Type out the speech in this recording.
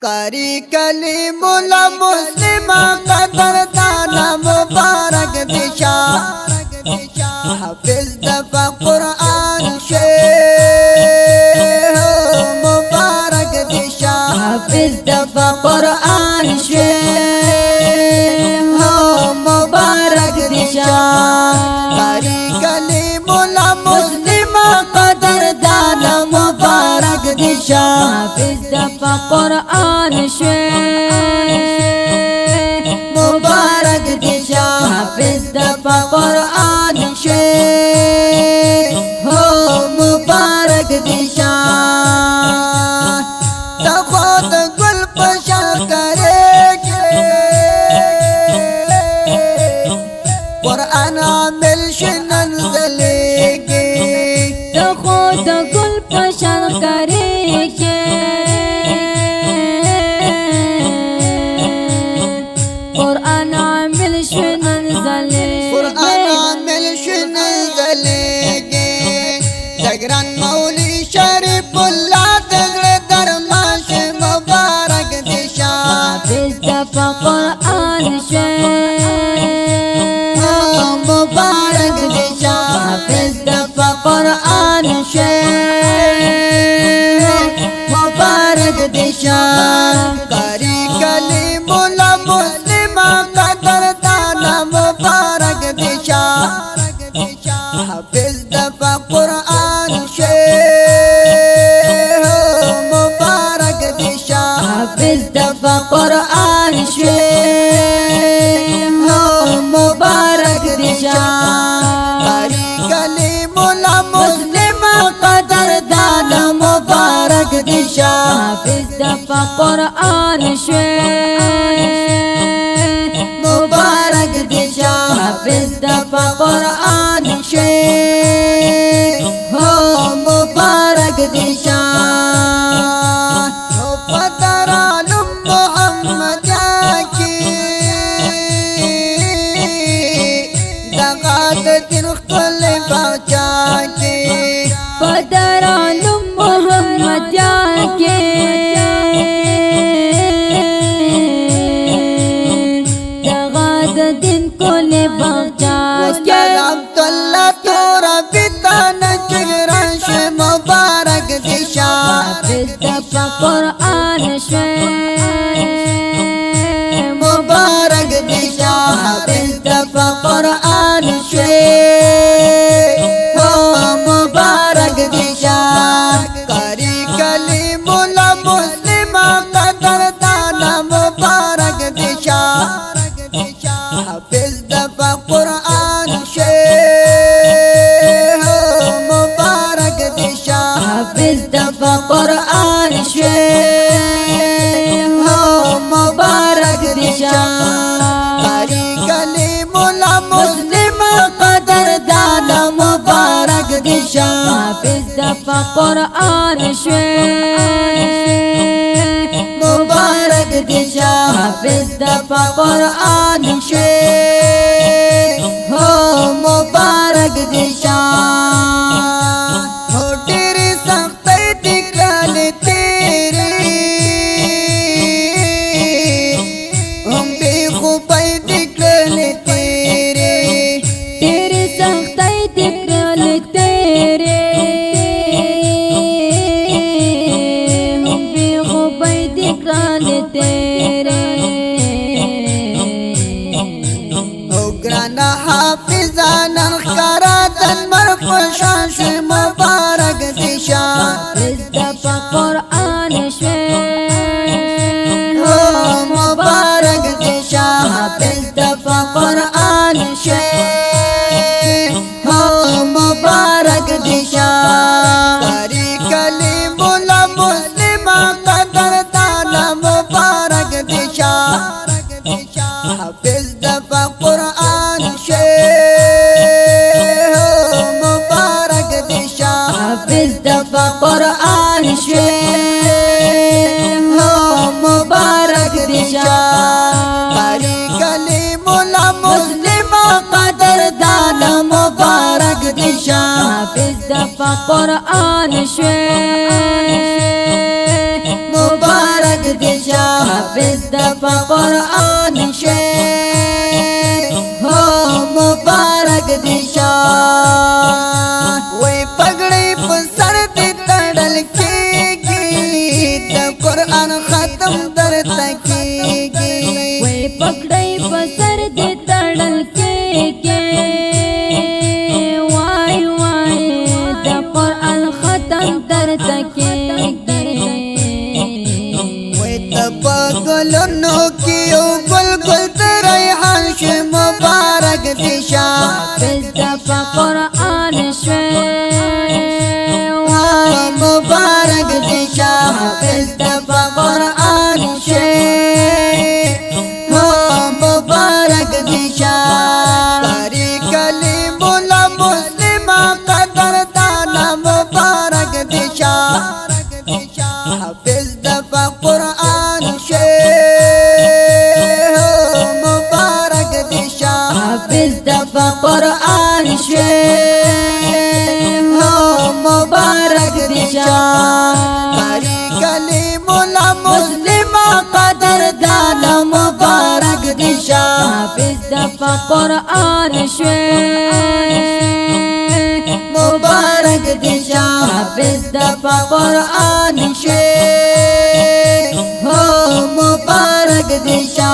قاری کلیم الله مسلم قدر دانا مبارک دشا حافظ دفا قرآن شیخ مبارک دشا حافظ دفا قرآن شیخ مبارک دشا قاری کلیم الله مسلم قدر دانا مبارک دشا حافظ دفا قرآن شیخ مبارک دشا حافظ دفا قرآن شیخ مبارک دشا تخوت گل پشا کرے قرآن عامل شنن زلیگی خود گل پشان کرے کے قرآن عامل شنن زلے قرآن عامل شنن زلیگی دگران مولی شریف اللہ دگل درماش مبارک دشا حافظ دفا قرآن شیخ مبارک دشا حافظ دفا قرآن شیخ مبارک دشا قاری کلیم الله مسلم قدر دانا مبارک دشا حافظ دفا قرآن شیخ مبارک دشا حافظ دفا قرآن شیخ مبارک دشا قاری کلیم الله مسلم قدر دانا مبارک دشا حافظ دفا قرآن شیخ مبارک دشا حافظ دفا قرآن شیخ مبارک دشا پترانم محمد کی دغاد دین خپل باچا کی پدران محمد کے دغاد دن کو لے بچا کے وسلام اللہ تورا بیتان چگرانش مبارک دشا حافظ دفا قرآن شیخ مبارک دشا حافظ دفا قرآن شیخ مبارک دشا قاری کلیم الله مسلم قدر دانا مبارک دشا حافظ دفا قرآن شیخ مبارک دشا حافظ دفا قرآن شیخ مبارک دشا قاری کلیم الله مسلم قدر دانا مبارک دشا حافظ دفا قرآن شیخ مبارک دشا حافظ دفا قرآن شیخ مبارک دشا ډېرې سختۍ دکړلې تېرې هم بې خوبۍ دکړلې تېرې تیرے سختائی دکرل تیرے ہم بے خوبائی دکرل تیرے او ګرانه حافظانا ښکارا تن مرخوشان شوی مبارک دشا حافظ دفا قرآن شیخ مبارک دشا حافظ دفا قرآن شیخ مبارک دشا قاری کلیم الله مسلم قدر دانا مبارک دشا حافظ دفا قرآن شیخ مبارک دشا حافظ دفا قرآن شیخ مبارک دشا قاری کلیم الله مسلم قدر دانا مبارک دشا حافظ دفا قرآن شیخ مبارک دشا حافظ دفا قرآن شیر ہو مبارک دشا وی پگڑی پسر دی تڑل کیگی دا قرآن ختم در تکیگی وی پکڑی پسر دی تڑل کے وای وای دا قرآن ختم در تکے وی تپاگلنو کیو گل گل تریحان شو مبارک دشا حافظ دفا قرآن مبارک دشا حافظ دفا قرآن شیر مبارک دشا پری کلیم اللہ مسلمہ قدر دانا مبارک دشا حافظ دفا قرآن شیر مبارک دشا حافظ دفا قرآن شیر مبارک دشا پری کلیم اللہ مسلمہ قدر دانا مبارک دشا حافظ دفا قرآن مبارک دشا حافظ دفا قرآن شیر مبارک دشا